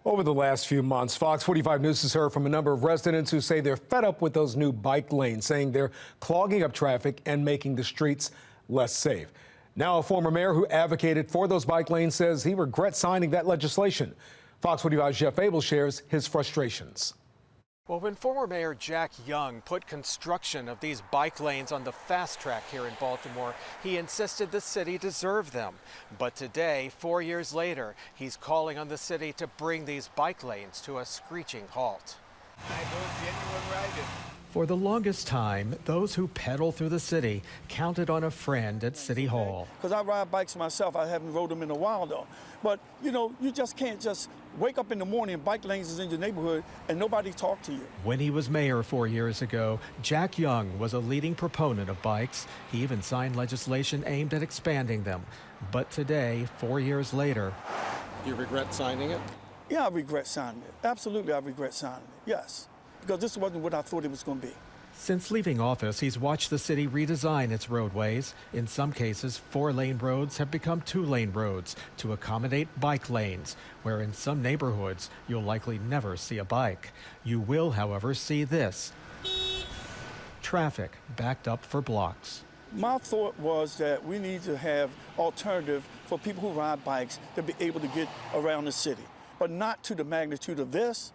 Over the last few months, Fox 45 News has heard from a number of residents who say they're fed up with those new bike lanes, saying they're clogging up traffic and making the streets less safe. Now, a former mayor who advocated for those bike lanes says he regrets signing that legislation. Fox 45's Jeff Abel shares his frustrations. Well, when former Mayor Jack Young put construction of these bike lanes on the fast track here in Baltimore, he insisted the city deserved them. But today, 4 years later, he's calling on the city to bring these bike lanes to a screeching halt. I don't see anyone riding. For the longest time, those who pedal through the city counted on a friend at City Hall. Because I ride bikes myself. I haven't rode them in a while, though. But, you know, you just can't just wake up in the morning and bike lanes is in your neighborhood and nobody talk to you. When he was mayor 4 years ago, Jack Young was a leading proponent of bikes. He even signed legislation aimed at expanding them. But today, 4 years later... You regret signing it? Yeah, I regret signing it. Absolutely, I regret signing it, yes. Because this wasn't what I thought it was going to be. Since leaving office, he's watched the city redesign its roadways. In some cases, 4-lane roads have become 2-lane roads to accommodate bike lanes, where in some neighborhoods, you'll likely never see a bike. You will, however, see this. Traffic backed up for blocks. My thought was that we need to have alternative for people who ride bikes to be able to get around the city, but not to the magnitude of this.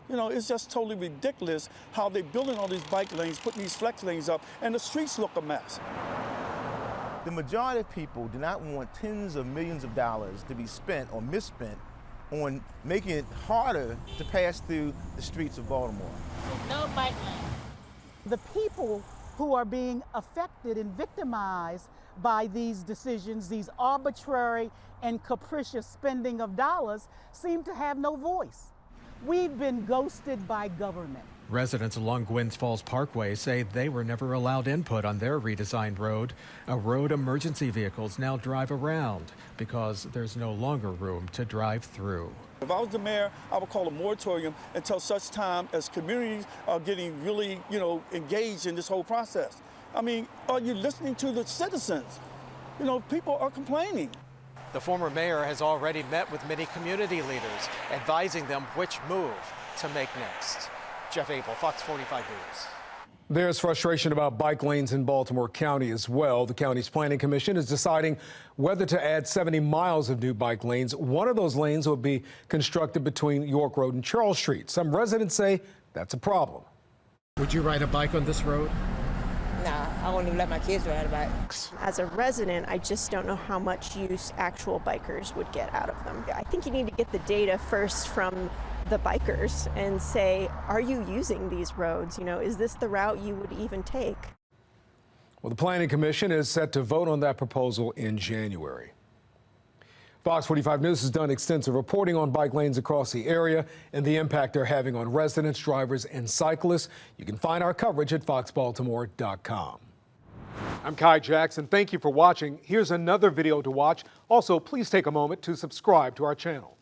You know, it's just totally ridiculous how they're building all these bike lanes, putting these flex lanes up, and the streets look a mess. The majority of people do not want tens of millions of dollars to be spent or misspent on making it harder to pass through the streets of Baltimore. No bike lanes. The people who are being affected and victimized by these decisions, these arbitrary and capricious spending of dollars, seem to have no voice. We've been ghosted by government. Residents along Gwynns Falls Parkway say they were never allowed input on their redesigned road, a road emergency vehicles now drive around because there's no longer room to drive through. If I was the mayor, I would call a moratorium until such time as communities are getting really, engaged in this whole process. I mean, are you listening to the citizens? People are complaining. The former mayor has already met with many community leaders, advising them which move to make next. Jeff Abel, Fox 45 News. There's frustration about bike lanes in Baltimore County as well. The county's planning commission is deciding whether to add 70 miles of new bike lanes. One of those lanes will be constructed between York Road and Charles Street. Some residents say that's a problem. Would you ride a bike on this road? Nah, I won't even let my kids ride a bike. As a resident, I just don't know how much use actual bikers would get out of them. I think you need to get the data first from the bikers and say, are you using these roads? Is this the route you would even take? Well, the Planning Commission is set to vote on that proposal in January. Fox 45 News has done extensive reporting on bike lanes across the area and the impact they're having on residents, drivers, and cyclists. You can find our coverage at foxbaltimore.com. I'm Kai Jackson. Thank you for watching. Here's another video to watch. Also, please take a moment to subscribe to our channel.